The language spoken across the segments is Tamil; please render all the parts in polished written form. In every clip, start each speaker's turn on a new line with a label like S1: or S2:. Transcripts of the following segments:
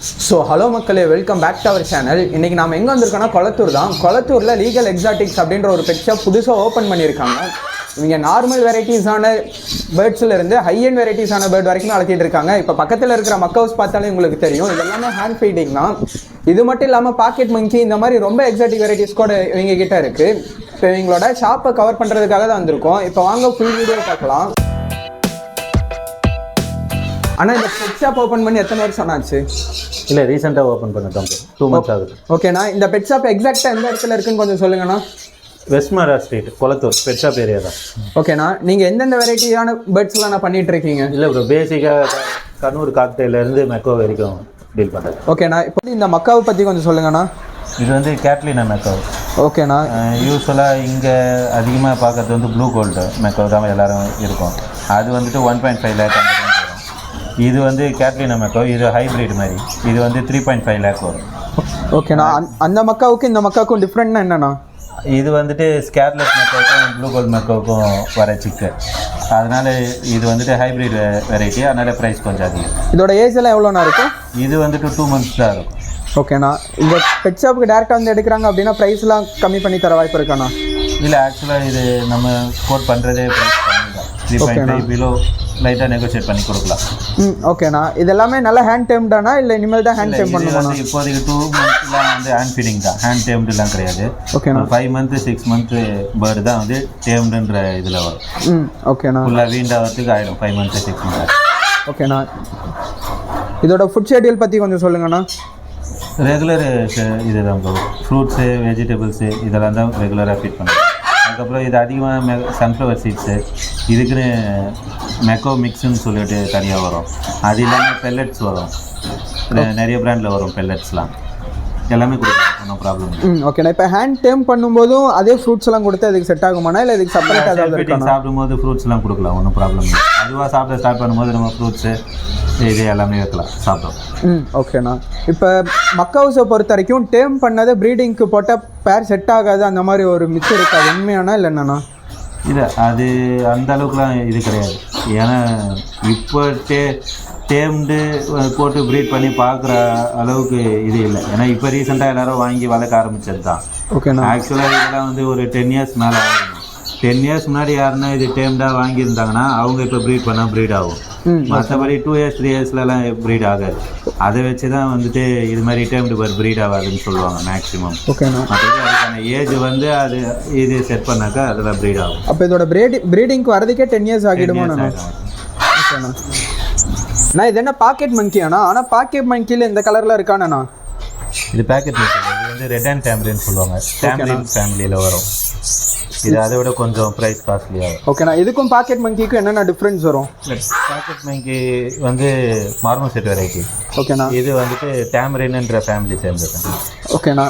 S1: ஸோ ஹலோ மக்களே, welcome back to our channel. இன்றைக்கி நாம் எங்கே வந்திருக்கோன்னா கொளத்தூர் தான். கொளத்தூரில் லீகல் எக்ஸாட்டிக்ஸ் அப்படின்ற ஒரு பெட் ஷாப் புதுசாக ஓப்பன் பண்ணியிருக்காங்க. இவங்க நார்மல் வெரைட்டிஸான பேர்ட்ஸில் இருந்து ஹை அண்ட் வெரைட்டிஸான பேர்ட் வரைக்கும் வளர்த்திட்டு இருக்காங்க. இப்போ பக்கத்தில் இருக்கிற மக் ஹவுஸ் பார்த்தாலே உங்களுக்கு தெரியும், இது எல்லாமே ஹேண்ட் ஃபீடிங் தான். இது மட்டும் இல்லாமல் பாக்கெட் மங்கி இந்த மாதிரி ரொம்ப எக்ஸாட்டிக் வெரைட்டிஸ் கூட இவங்க கிட்ட இருக்குது. இப்போ இவங்களோட ஷாப்பை கவர் பண்ணுறதுக்காக தான் வந்திருக்கோம். இப்போ வாங்க ஃபுல் வீடியோ பார்க்கலாம். ஆனால் இந்த பெட் ஷாப் ஓப்பன் பண்ணி எத்தனை வருஷம் ஆச்சு?
S2: இல்லை, ரீசெண்டாக ஓப்பன் பண்ணிட்டோம், 2 months ஆகுது.
S1: ஓகேண்ணா, இந்த பெட் ஷாப் எக்ஸாக்டாக எந்த இடத்துல இருக்குன்னு கொஞ்சம் சொல்லுங்கண்ணா.
S2: வெஸ்ட்மாரா street, Kolathur pet shop area தான்.
S1: ஓகேண்ணா, நீங்கள் எந்தெந்த வெரைட்டியான பேர்ட்ஸ்லாம் நான் பண்ணிட்டு இருக்கீங்க?
S2: இல்லை ப்ரோ, பேசிக்காக கண்ணூர் காக்டெயிலேருந்து மெக்கோ வரைக்கும் டீல் பண்ணுறது.
S1: ஓகேண்ணா, இப்போ இந்த மக்காவை பற்றி கொஞ்சம் சொல்லுங்கண்ணா.
S2: இது வந்து கேட்லினா மெக்கோ.
S1: ஓகேண்ணா,
S2: யூஸ்வலாக இங்கே அதிகமாக பார்க்குறது வந்து ப்ளூ கோல்டு மெக்கோ தான் எல்லோரும் இருக்கும். அது வந்துட்டு 1.5 lakh அந்த ரேஞ்ச் வரும். இது வந்து கேட்லினா மெக்கோ, இது ஹைப்ரிட் மாதிரி. இது வந்து 3.5 lakh வரும்.
S1: ஓகேண்ணா, அந்த மக்காவுக்கும் இந்த மக்காவுக்கும் டிஃப்ரெண்ட்னா என்னண்ணா?
S2: இது வந்துட்டு ஸ்கேர்லெட் மெக்கோவுக்கும் ப்ளூ கோல்டு மெக்கோவுக்கும் வர சிக்கு. அதனால் இது வந்துட்டு ஹைப்ரிட் வெரைட்டி, அதனால் ப்ரைஸ் கொஞ்சம் அதிகம்.
S1: இதோட ஏஜ் எல்லாம் எவ்வளோண்ணா இருக்கும்?
S2: இது வந்துட்டு 2 months தான் இருக்கும்.
S1: ஓகேண்ணா, இந்த பெட் ஷாப்புக்கு டேரெக்டாக வந்து எடுக்கிறாங்க அப்படின்னா ப்ரைஸ்லாம் கம்மி பண்ணி தர வாய்ப்பு இருக்காண்ணா?
S2: இல்லை, ஆக்சுவலாக இது நம்ம கோட் பண்ணுறதே ப்ரைஸ் கம்மி தான். 3.5 பிலோ லைட்டாக நெகோஷியேட் பண்ணி கொடுக்கலாம்.
S1: ஓகேண்ணா, இது எல்லாமே நல்லா ஹேண்ட் டேம்டானா இல்லை இனிமேல் தான் ஹேண்ட் டேம் பண்ணுவாங்க?
S2: இப்போதைக்கு 2 monthsலாம் வந்து ஹேண்ட் ஃபீடிங் தான், ஹேண்ட் டேம்டுலாம் கிடையாது.
S1: ஓகேண்ணா,
S2: 5 month 6 month பேர்டு தான் வந்து டேம்டுன்ற இதில் வரும்.
S1: ஓகேண்ணா,
S2: ஃபுல்லாக வீண்டாகிறதுக்கு ஆகிடும் 5 month 6 month.
S1: ஓகேண்ணா, இதோட ஃபுட் ஷெட்யூல் பற்றி கொஞ்சம் சொல்லுங்கண்ணா.
S2: ரெகுலர் இது தான் ப்ரோ, ஃப்ரூட்ஸு வெஜிடபிள்ஸு இதெல்லாம் தான் ரெகுலராக ஃபீட் பண்ணுறோம். அதுக்கப்புறம் இது அதிகமாக சன்ஃப்ளவர் சீட்ஸு, இதுக்குன்னு மெக்கோ மிக்ஸுன்னு சொல்லிட்டு தனியாக வரும். அது இல்லாமல் பெல்லட்ஸ் வரும், நிறைய பிராண்டில் வரும் பெல்லட்ஸ்லாம். எல்லாமே கொடுக்கலாம், ஒன்றும் ப்ராப்ளம் இல்லை.
S1: ஓகேண்ணா, இப்போ ஹேண்ட் டேம் பண்ணும்போதும் அதே ஃப்ரூட்ஸ் எல்லாம் கொடுத்து அதுக்கு செட் ஆகுமாண்ணா இல்லை இதுக்கு செப்பரேட் ஏதாவது?
S2: சாப்பிடும்போது ஃப்ரூட்ஸ்லாம் கொடுக்கலாம், ஒன்றும் ப்ராப்ளம் இல்லை. அதுவாக சாப்பிட ஸ்டார்ட் பண்ணும்போது நம்ம ஃப்ரூட்ஸு இது எல்லாமே வைக்கலாம், சாப்பிடும்.
S1: ஓகேண்ணா, இப்போ மக் ஹவுஸை பொறுத்த வரைக்கும் டேம் பண்ணதை ப்ரீடிங்க்கு போட்டால் பேர் செட் ஆகாது அந்த மாதிரி ஒரு மிச்சம் இருக்காது, உண்மையானா இல்லை என்னண்ணா?
S2: இல்லை, அது அந்த அளவுக்குலாம் இது கிடையாது. ஏன்னா இப்போ டேம்டு போட்டு ப்ரீட் பண்ணி பார்க்குற அளவுக்கு இது இல்லை. ஏன்னா இப்போ ரீசெண்டாக எல்லோரும் வாங்கி வளர்க்க ஆரம்பித்தது தான்.
S1: ஓகேண்ணா,
S2: ஆக்சுவலாக இதெல்லாம் வந்து ஒரு 10 years மேலே ஆகும். 10 years முன்னாடி யாருன்னா இது டேம்டாக வாங்கியிருந்தாங்கன்னா அவங்க இப்போ ப்ரீட் பண்ணால் ப்ரீட் ஆகும். மற்றபடி 2 years 3 yearsலாம் ப்ரீட் ஆகாது. அதை வச்சு தான் வந்துட்டு இது மாதிரி டேம்டு பேர் ப்ரீட் ஆகாதுன்னு சொல்லுவாங்க மேக்ஸிமம்.
S1: ஓகேண்ணா,
S2: மற்றபடி அதுக்கான ஏஜ் வந்து அது இது செட் பண்ணாக்கா அதெல்லாம் ப்ரீட் ஆகும்.
S1: அப்போ இதோட ப்ரீடிங்க்கு வரதுக்கே 10 years ஆகிடுமா? ஓகேண்ணா, நான் இது என்ன பாக்கெட் மங்கியாண்ணா? ஆனால் பாக்கெட் மங்கியில் இந்த கலரில் இருக்கானண்ணா?
S2: இது பேக்கெட் மங்கி, இது வந்து ரெட் அண்ட் டேம்ரின் சொல்லுவாங்க. டேம்ரின் ஃபேமிலியில் வரும். இது அதை விட கொஞ்சம் ப்ரைஸ் காஸ்ட்லியாகும்.
S1: ஓகேண்ணா, இதுக்கும் பாக்கெட் மங்கிக்கும் என்னென்ன டிஃப்ரென்ஸ் வரும்?
S2: பாக்கெட் மங்கி வந்து மார்மோசெட் வெரைட்டி.
S1: ஓகேண்ணா,
S2: இது வந்துட்டு டேம்ரின்ன்ற ஃபேமிலி சேர்ந்துருக்கு.
S1: ஓகேண்ணா,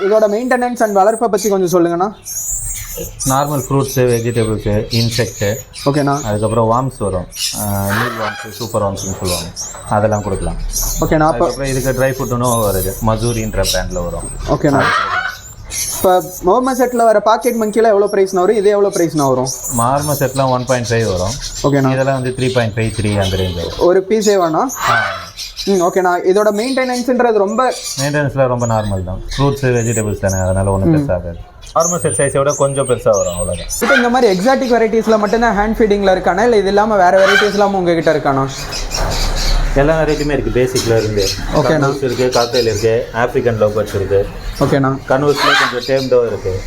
S1: இதோட மெயின்டெனன்ஸ் அண்ட் வளர்ப்பை பற்றி கொஞ்சம் சொல்லுங்கண்ணா.
S2: நார்மல் ஃப்ரூட்ஸு வெஜிடபிள்ஸு இன்செக்ட்டு,
S1: ஓகேண்ணா,
S2: அதுக்கப்புறம் வார்ம்ஸ் வரும், நீல் வார்ம்ஸு சூப்பர் வார்ம்ஸ்னு சொல்லுவாங்க, அதெல்லாம் கொடுக்கலாம்.
S1: ஓகேண்ணா,
S2: அப்புறம் இதுக்கு ட்ரை ஃபுட்டுன்னு வருது, மசூரின்ற பிராண்டில் வரும்.
S1: ஓகேண்ணா, இப்போ மார்மோசெட்டில் வர பாக்கெட் மங்கியில் எவ்வளோ ப்ரைஸ்னா வரும்? இது எவ்வளோ ப்ரைஸ்னா வரும்?
S2: மார்மோசெட்லாம் 1.5 வரும்.
S1: ஓகேண்ணா,
S2: இதெல்லாம் வந்து 3.5 3 அந்த ரேஞ்ச் வரும்.
S1: ஒரு பீஸே வேணா? ஓகேண்ணா, இதோட மெயின்டெனன்ஸ்ன்றது ரொம்ப
S2: மெயின்டெனன்ஸில் ரொம்ப நார்மல் தான். ஃப்ரூட்ஸு வெஜிடபிள்ஸ் தானே, அதனால் ஒன்றும் பெருசாகாது. நார்மல் சைஸை விட கொஞ்சம் பெருசாக வரும், அவ்வளோதான்.
S1: இப்போ இந்த மாதிரி எக்ஸாட்டிக் வெரைட்டிஸில் மட்டும்தான் ஹேண்ட் ஃபீடிங்கில் இருக்கானா இல்லை இது இல்லாமல் வேறு வெரைட்டிஸ்லாம் உங்ககிட்ட இருக்கானா?
S2: எல்லா வெரைட்டியுமே இருக்குது. பேசிக்கில் இருந்து
S1: ஓகேண்ணா
S2: இருக்குது, காக்டெயில் இருக்குது, ஆஃப்ரிக்கன் லவ்பர்ட்ஸ் இருக்குது.
S1: ஓகேண்ணா,
S2: கன்வர்ஸில் கொஞ்சம் டேம்டோ இருக்குது.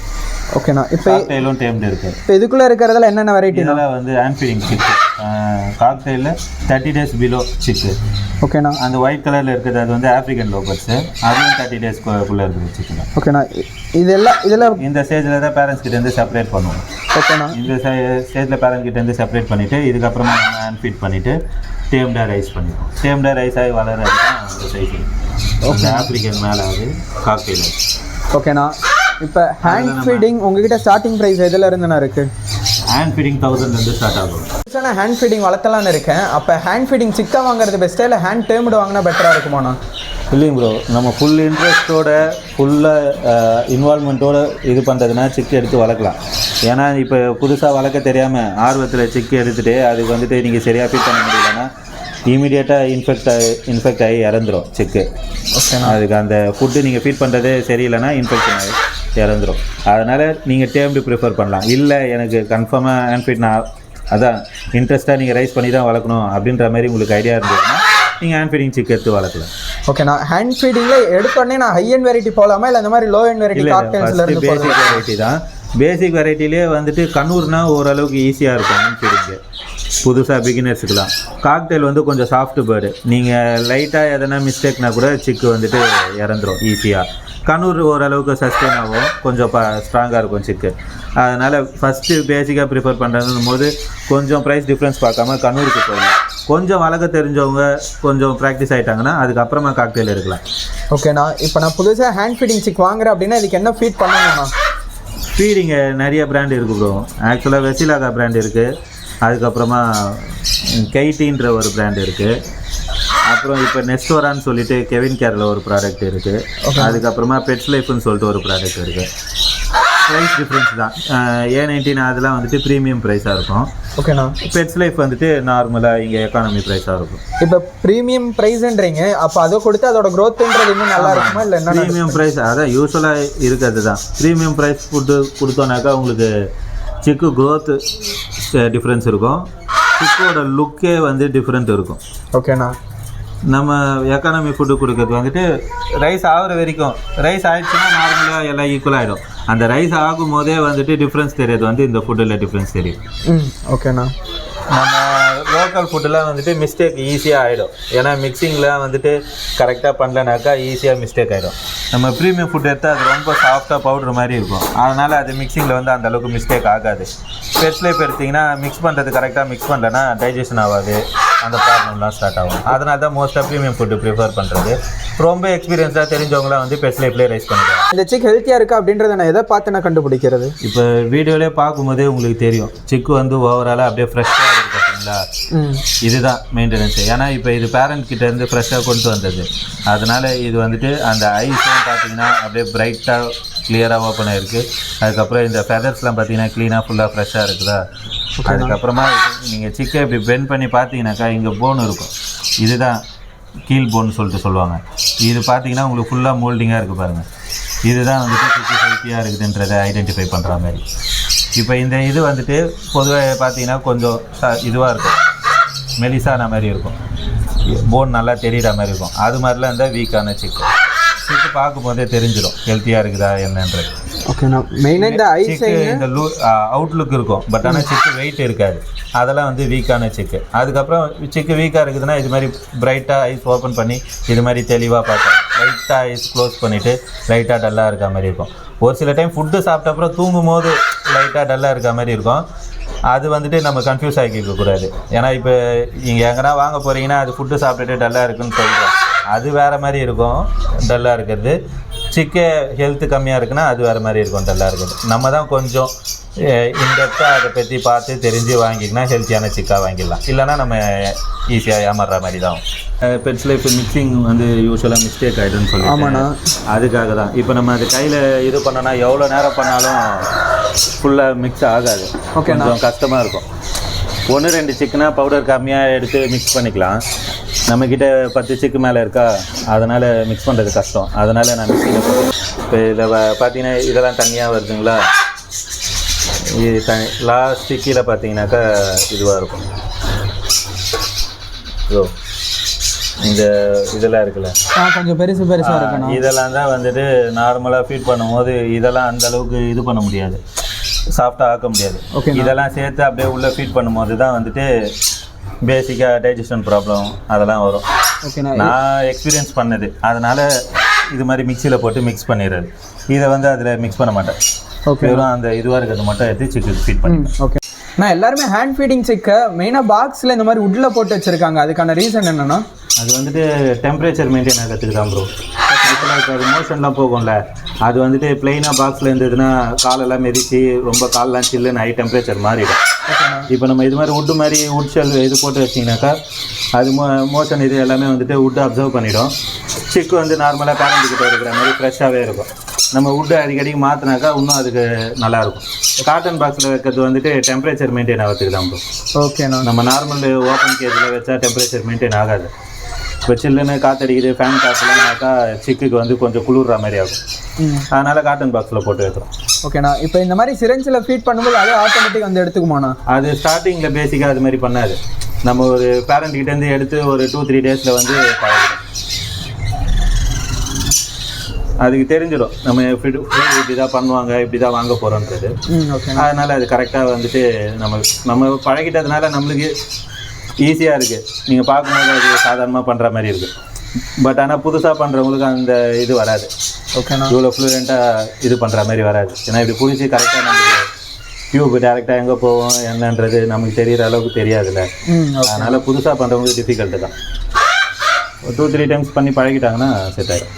S1: ஓகேண்ணா, இப்போ
S2: காக்டெயிலும் டேம்டு இருக்குது.
S1: இப்போ இதுக்குள்ளே இருக்கிறதுல என்னென்ன வெரைட்டி?
S2: இதெல்லாம் வந்து ஹேண்ட் ஃபீடிங் சிக்கு. காக்டெயிலில் 30 days பிலோ சிக்கு.
S1: ஓகேண்ணா,
S2: அந்த ஒயிட் கலரில் இருக்குது அது வந்து ஆஃப்ரிக்கன் லவ்பர்ட்ஸு, அதுவும் 30 daysக்குள்ளே இருக்குது சிக்கு தான்.
S1: ஓகேண்ணா, இதில்
S2: இந்த ஸ்டேஜில் தான் பேரண்ட்ஸ் கிட்டேருந்து செப்பரேட் பண்ணுவோம்.
S1: ஓகேண்ணா,
S2: இந்த ஸ்டேஜில் பேரண்ட் கிட்டேருந்து செப்பரேட் பண்ணிவிட்டு இதுக்கப்புறமா நம்ம ஹேண்ட் ஃபீட் பண்ணிவிட்டு டேம்டாக ரைஸ் பண்ணிடுவோம். டேம்டாக ரைஸ் ஆகி வளர்றது தான் அந்த சைஸிங். ஓகே, ஆஃப்ரிக்கன் மேலே அது காக்டெயில்.
S1: ஓகேண்ணா, இப்போ ஹேண்ட் ஃபீடிங் உங்ககிட்ட ஸ்டார்டிங் ப்ரைஸ் எதில் இருந்துண்ணா இருக்குது?
S2: ஹேண்ட் ஃபீடிங் 1000 ஸ்டார்ட் ஆகும்.
S1: நான் ஹேண்ட் ஃபீடிங் வளர்த்தலான்னு இருக்கேன். அப்போ ஹேண்ட் ஃபீடிங் சிக்காக வாங்குறது பெஸ்ட்டாக இல்லை ஹேண்ட் டேர்ம்டு வாங்கினா பெட்டராக இருக்குமாண்ணா?
S2: இல்லைங்க ப்ரோ, நம்ம ஃபுல் இன்ட்ரெஸ்ட்டோட ஃபுல்லாக இன்வால்மெண்ட்டோடு இது பண்ணுறதுனா சிக்கு எடுத்து வளர்க்கலாம். ஏன்னா இப்போ புதுசாக வளர்க்க தெரியாமல் ஆர்வத்தில் சிக்கு எடுத்துகிட்டு அதுக்கு வந்துட்டு நீங்கள் சரியாக ஃபீட் பண்ண முடியலன்னா இமீடியட்டாக இன்ஃபெக்ட் ஆகி இறந்துடும் சிக்கு. அதுக்கு அந்த ஃபுட்டு நீங்கள் ஃபீட் பண்ணுறதே சரியில்லைன்னா இன்ஃபெக்ஷன் ஆகி இறந்துடும். அதனால் நீங்கள் டேம்டு ப்ரிஃபர் பண்ணலாம். இல்லை எனக்கு கன்ஃபார்மாக ஹேண்ட் ஃபீட் நான் அதான் இன்ட்ரெஸ்ட்டாக நீங்கள் ரைஸ் பண்ணி தான் வளர்க்கணும் அப்படின்ற மாதிரி உங்களுக்கு ஐடியா இருந்ததுன்னா நீங்கள் ஹேண்ட் ஃபீடிங் சிக்கு எடுத்து வளர்க்கலாம்.
S1: ஓகே, நான் ஹேண்ட் ஃபீடிங்கில் எடுத்தோடனே நான் ஹை அண்ட் வெரைட்டி போகலாமா இல்லை இந்த மாதிரி லோ அண்ட் வெரைட்டி காக்டெயில்ஸ்ல இருந்து
S2: பேசிக் வெரைட்டி தான். பேசிக் வெரைட்டிலே வந்துட்டு கண்ணூர்னா ஓரளவுக்கு ஈஸியாக இருக்கும் ஹேண்ட் ஃபீடிங்கு புதுசாக பிகினர்ஸுக்கெலாம். காக்டெயில் வந்து கொஞ்சம் சாஃப்ட் பேர்டு, நீங்கள் லைட்டாக எதனா மிஸ்டேக்னா கூட சிக்கு வந்துட்டு இறந்துடும் ஈஸியாக. கண்ணூர் ஓரளவுக்கு சஸ்டெயின் ஆகும், கொஞ்சம் ஸ்ட்ராங்காக இருக்கும் சிக்கு. அதனால் ஃபஸ்ட்டு பேசிக்காக ப்ரிஃபர் பண்ணுறதும் போது கொஞ்சம் ப்ரைஸ் டிஃப்ரென்ஸ் பார்க்காம கண்ணூருக்கு போகலாம். கொஞ்சம் வளர்க்க தெரிஞ்சவங்க கொஞ்சம் ப்ராக்டிஸ் ஆகிட்டாங்கன்னா அதுக்கப்புறமா காக்டெயில் எடுக்கலாம்.
S1: ஓகேண்ணா, இப்போ நான் புதுசாக ஹேண்ட் ஃபீடிங் சிக் வாங்குறேன் அப்படின்னா இதுக்கு என்ன ஃபீட் பண்ணணும்ண்ணா?
S2: ஃபீடிங்கு நிறைய பிராண்ட் இருக்குது ப்ரோ. ஆக்சுவலாக வெசிலாகா பிராண்ட் இருக்குது, அதுக்கப்புறமா கைட்டின்ற ஒரு பிராண்ட் இருக்குது, அப்புறம் இப்போ நெஸ்டோரான்னு சொல்லிட்டு கெவின் கேரில் ஒரு ப்ராடக்ட் இருக்குது, அதுக்கப்புறமா பெட்ஸ் லைஃப்னு சொல்லிட்டு ஒரு ப்ராடக்ட் இருக்குது. ப்ரைஸ் டிஃப்ரென்ஸ் தான். A19 அதெல்லாம் வந்துட்டு ப்ரீமியம் ப்ரைஸாக இருக்கும்.
S1: ஓகேண்ணா.
S2: பெட்ஸ் லைஃப் வந்துட்டு நார்மலாக இங்கே எக்கானமி ப்ரைஸாக இருக்கும்.
S1: இப்போ ப்ரீமியம் ப்ரைஸ்ன்றீங்க, அப்போ அதை கொடுத்து அதோட க்ரோத்துன்றது இன்னும் நல்லா இருக்குமா இல்லை என்ன?
S2: ப்ரீமியம் ப்ரைஸ் அதான் யூஸ்வலாக இருக்கிறது தான். ப்ரீமியம் ப்ரைஸ் ஃபுட்டு கொடுத்தோன்னாக்கா உங்களுக்கு சிக்கு க்ரோத்து டிஃப்ரென்ஸ் இருக்கும், சிக்கோட லுக்கே வந்து டிஃப்ரெண்ட் இருக்கும்.
S1: ஓகேண்ணா.
S2: நம்ம எக்கானமி ஃபுட்டு கொடுக்கறது வந்துட்டு ரைஸ் ஆகிற வரைக்கும், ரைஸ் ஆகிடுச்சுன்னா நார்மலாக எல்லாம் ஈக்குவல் ஆகிடும். அந்த ரைஸ் ஆகும் போதே வந்துட்டு டிஃப்ரென்ஸ் தெரியாது, வந்து இந்த ஃபுட்டில் டிஃப்ரென்ஸ் தெரியும்.
S1: ஓகேண்ணா.
S2: நம்ம லோக்கல் ஃபுட்டெலாம் வந்துட்டு மிஸ்டேக் ஈஸியாக ஆகிடும், ஏன்னா மிக்சிங்கில் வந்துட்டு கரெக்டாக பண்ணலனாக்கா ஈஸியாக மிஸ்டேக் ஆகிடும். நம்ம ப்ரீமியம் ஃபுட் எடுத்தால் அது ரொம்ப சாஃப்டாக பவுட்ரு மாதிரி இருக்கும், அதனால் அது மிக்சிங்கில் வந்து அந்தளவுக்கு மிஸ்டேக் ஆகாது. பெட்ஸ் லைஃப் எடுத்திங்கன்னா மிக்ஸ் பண்ணுறது கரெக்டாக மிக்ஸ் பண்ணலன்னா டைஜஷன் ஆகாது, அந்த ப்ராப்ளம்லாம் ஸ்டார்ட் ஆகும். அதனால தான் மோஸ்ட்டாக ப்ரீமியம் ஃபுட்டு ப்ரிஃபர் பண்ணுறது. ரொம்ப எக்ஸ்பீரியன்ஸாக தெரிஞ்சவங்களாம் வந்து பெட்ஸ் லைஃப்லேயே ரைஸ் பண்ணுறாங்க.
S1: இந்த சிக் ஹெல்த்தியாக இருக்கா அப்படின்றத நான் எதை பார்த்து நான் கண்டுபிடிக்கிறது?
S2: இப்போ வீடியோவிலே பார்க்கும்போதே உங்களுக்கு தெரியும் சிக்கு வந்து ஓவராலாக அப்படியே ஃப்ரெஷ்ஷாக இருக்குது பார்த்தீங்களா, இதுதான் மெயின்டெனன்ஸு. ஏன்னா இப்போ இது பேரண்ட் கிட்டேருந்து ஃப்ரெஷ்ஷாக கொண்டு வந்தது, அதனால் இது வந்துட்டு அந்த ஐஸும் பார்த்தீங்கன்னா அப்படியே பிரைட்டாக கிளியராக ஓப்பன் ஆகிருக்கு. அதுக்கப்புறம் இந்த ஃபெதர்ஸ்லாம் பார்த்தீங்கன்னா க்ளீனாக ஃபுல்லாக ஃப்ரெஷ்ஷாக இருக்குதா. அதுக்கப்புறமா நீங்கள் சிக்கை இப்படி பெண்ட் பண்ணி பார்த்தீங்கன்னாக்கா இங்கே போன் இருக்கும், இதுதான் கீல் போன்னு சொல்லிட்டு சொல்லுவாங்க. இது பார்த்தீங்கன்னா உங்களுக்கு ஃபுல்லாக மோல்டிங்காக இருக்குது பாருங்கள், இதுதான் வந்துட்டு சிக்கு ஹெல்த்தியாக இருக்குதுன்றதை ஐடென்டிஃபை பண்ணுற மாதிரி. இப்போ இந்த இது வந்துட்டு பொதுவாக பார்த்தீங்கன்னா கொஞ்சம் இதுவாக இருக்கும், மெலிசான மாதிரி இருக்கும், போன் நல்லா தெரிகிற மாதிரி இருக்கும். அது மாதிரிலாம் இருந்தால் வீக்கான சிக்கு பார்க்கும்போதே தெரிஞ்சிடும் ஹெல்த்தியாக இருக்குதா என்னன்றது.
S1: ஓகேண்ணா. மெயினாக இந்த ஐஸ்
S2: இந்த அவுட்லுக் இருக்கும், பட் ஆனால் சிக்கு வெயிட் இருக்காது, அதெல்லாம் வந்து வீக்கான சிக்கு. அதுக்கப்புறம் சிக்கு வீக்காக இருக்குதுன்னா இது மாதிரி பிரைட்டாக ஐஸ் ஓப்பன் பண்ணி இது மாதிரி தெளிவாக பார்த்தா, லைட்டாக ஐஸ் க்ளோஸ் பண்ணிவிட்டு லைட்டாக டல்லாக இருக்க மாதிரி இருக்கும். ஒரு சில டைம் ஃபுட்டு சாப்பிட்ட அப்புறம் தூங்கும் போது லைட்டாக டல்லாக இருக்க மாதிரி இருக்கும். அது வந்துட்டு நம்ம கன்ஃபியூஸ் ஆகிக்கக்கூடாது, ஏன்னா இப்போ நீங்கள் எங்கன்னா வாங்க போகிறீங்கன்னா அது ஃபுட்டு சாப்பிட்டுட்டு டல்லாக இருக்குன்னு சொல்கிறோம், அது வேறு மாதிரி இருக்கும் டல்லாக இருக்கிறது. சிக்கே ஹெல்த்து கம்மியாக இருக்குன்னா அது வேறு மாதிரி இருக்கும் டல்லாக இருக்குது. நம்ம தான் கொஞ்சம் இன்டெப்த்தாக அதை பற்றி பார்த்து தெரிஞ்சு வாங்கிக்கினா ஹெல்த்தியான சிக்காக வாங்கிடலாம், இல்லைனா நம்ம ஈஸியாக ஏமாறுற மாதிரி தான். பெட்ஸ் லைஃப் மிக்சிங் வந்து யூஸ்வலாக மிஸ்டேக் ஆகிடுன்னு சொல்லி,
S1: ஆமாண்ணா,
S2: அதுக்காக தான். இப்போ நம்ம அது கையில் இது பண்ணோன்னா எவ்வளோ நேரம் பண்ணாலும் ஃபுல்லாக மிக்ஸ் ஆகாது, கொஞ்சம் கஷ்டமாக இருக்கும். 1-2 சிக்குனா பவுடர் கம்மியாக எடுத்து மிக்ஸ் பண்ணிக்கலாம். நம்மக்கிட்ட 10 சிக்கு மேலே இருக்கா, அதனால் மிக்ஸ் பண்ணுறது கஷ்டம், அதனால் நான் மிக்சியில் போட்டு. இப்போ இதை பார்த்தீங்கன்னா இதெல்லாம் தனியாக வருதுங்களா, இது லாஸ்ட் கீழே பார்த்தீங்கன்னாக்கா இதுவாக இருக்கும். ஸோ இந்த இதெல்லாம் இருக்குல்ல
S1: கொஞ்சம் பெருசாக இருக்கணும்,
S2: இதெல்லாம் தான் வந்துட்டு நார்மலாக ஃபீட் பண்ணும்போது இதெல்லாம் அந்தளவுக்கு இது பண்ண முடியாது, சாஃப்டாக ஆக்க முடியாது. இதெல்லாம் சேர்த்து அப்படியே உள்ளே ஃபீட் பண்ணும்போது தான் வந்துட்டு பேசிக்காக டைஜஷன் ப்ராப்ளம் அதெல்லாம் வரும். நான் எக்ஸ்பீரியன்ஸ் பண்ணது, அதனால் இது மாதிரி மிக்சியில் போட்டு மிக்ஸ் பண்ணிடுறது. இதை வந்து அதில் மிக்ஸ் பண்ண மாட்டேன், வெறும் அந்த இதுவாக இருக்கிறது மட்டும் எடுத்து சிக்கு ஃபீட் பண்ணிடுவேன். ஓகே.
S1: நான் எல்லாருமே ஹேண்ட் ஃபீடிங் சிக்கை மெயினாக பாக்ஸில் இந்த மாதிரி உட்டில் போட்டு வச்சுருக்காங்க, அதுக்கான ரீசன் என்னென்னா
S2: அது வந்துட்டு டெம்பரேச்சர் மெயின்டைன் ஆகிறதுக்கு தான் ப்ரோ. இப்போ அது மோஷன்லாம் போகும்ல, அது வந்துட்டு பிளெயினாக பாக்ஸில் இருந்ததுன்னா காலெல்லாம் மிதித்து ரொம்ப காலெலாம் சில்லுன்னு ஹை டெம்பரேச்சர் மாறிடும். இப்போ நம்ம இது மாதிரி வுட்டு மாதிரி வுட் ஷெல் இது போட்டு வச்சிங்கனாக்கா அது மோஷன் இது எல்லாமே வந்துட்டு வுட்டு அப்சர்வ் பண்ணிடும். சிக்கு வந்து நார்மலாக பேரண்ட்டுக்கிட்ட இருக்கிற மாதிரி ஃப்ரெஷ்ஷாகவே இருக்கும். நம்ம வுட்டு அடிக்கடிக்கு மாற்றினாக்கா இன்னும் அதுக்கு நல்லாயிருக்கும். காட்டன் பாக்ஸில் வைக்கிறது வந்துட்டு டெம்பரேச்சர் மெயின்டைன் ஆகிறதுக்கு தான் ப்ரோ.
S1: ஓகேண்ணா.
S2: நம்ம நார்மல் ஓப்பன் கேஜில் வச்சா டெம்பரேச்சர் மெயின்டைன் ஆகாது. இப்போ சில்லுன்னு காற்றடிக்குது, ஃபேன் காற்றுலனாக்கா சிக்குக்கு வந்து கொஞ்சம் குளிர்ற மாதிரி ஆகும். அதனால் காட்டன் பாக்ஸில் போட்டு வைக்கிறோம்.
S1: ஓகேண்ணா. இப்போ இந்த மாதிரி சிரஞ்சில் ஃபீட் பண்ணும்போது அதே ஆட்டோமேட்டிக் வந்து எடுத்துக்குமாண்ணா?
S2: அது ஸ்டார்டிங்கில் பேசிக்காக அது மாதிரி பண்ணாது. நம்ம ஒரு பேரண்ட்கிட்டேருந்து எடுத்து ஒரு 2-3 டேஸில் வந்து பழகிடும். அதுக்கு தெரிஞ்சிடும் நம்ம ஃபுட் இப்படி தான் பண்ணுவாங்க, இப்படி தான் வாங்க போகிறோன்றது. அதனால் அது கரெக்டாக வந்துட்டு நம்ம பழகிட்டதுனால நம்மளுக்கு ஈஸியாக இருக்குது. நீங்கள் பார்க்கும்போது அது சாதாரணமாக பண்ணுற மாதிரி இருக்குது. பட் ஆனால் புதுசாக பண்ணுறவங்களுக்கு அந்த இது வராது.
S1: ஓகேண்ணா.
S2: இவ்வளோ ஃப்ளூயண்ட்டாக இது பண்ணுற மாதிரி வராது. ஏன்னா இப்படி பிடிச்சி கரெக்டாக நம்மளுக்கு டியூப் டேரெக்டாக எங்கே போவோம் என்னன்றது நமக்கு தெரிகிற அளவுக்கு தெரியாதுல்ல. அதனால் புதுசாக பண்ணுறவங்களுக்கு டிஃபிகல்ட்டு தான். ஒரு 2-3 டைம்ஸ் பண்ணி பழகிட்டாங்கன்னா செட் ஆகிடும்.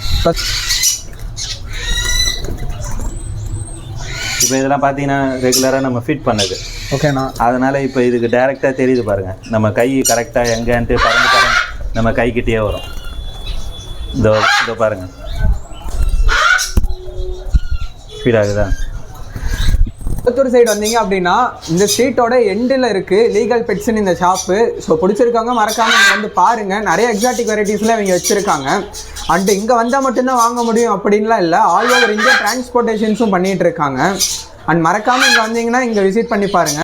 S2: இப்போ இதெல்லாம் பார்த்தீங்கன்னா ரெகுலராக நம்ம ஃபிட் பண்ணது.
S1: ஓகேண்ணா.
S2: அதனால் இப்போ இதுக்கு டைரெக்டாக தெரியுது பாருங்கள். நம்ம கை கரெக்டாக எங்கேன்ட்டு பறந்து நம்ம கைக்கிட்டே வரும். இதோ பாருங்கள், ஸ்பீட் ஆகுதா?
S1: கொளத்தூர் சைடு வந்தீங்க அப்படின்னா இந்த ஸ்ட்ரீட்டோட எண்டில் இருக்குது லீகல் பெட்ஸ்ன்னு இந்த ஷாப்பு. ஸோ பிடிச்சிருக்காங்க மறக்காமல் இங்கே வந்து பாருங்கள். நிறைய எக்ஸாட்டிக் வெரைட்டிஸ்லாம் இவங்க வச்சுருக்காங்க. அண்ட் இங்கே வந்தால் மட்டும்தான் வாங்க முடியும் அப்படின்லாம் இல்லை, ஆல் ஓவர் இந்தியா டிரான்ஸ்போர்ட்டேஷன்ஸும் பண்ணிகிட்டு இருக்காங்க. அண்ட் மறக்காமல் இங்கே வந்தீங்கன்னா இங்கே விசிட் பண்ணி பாருங்கள்.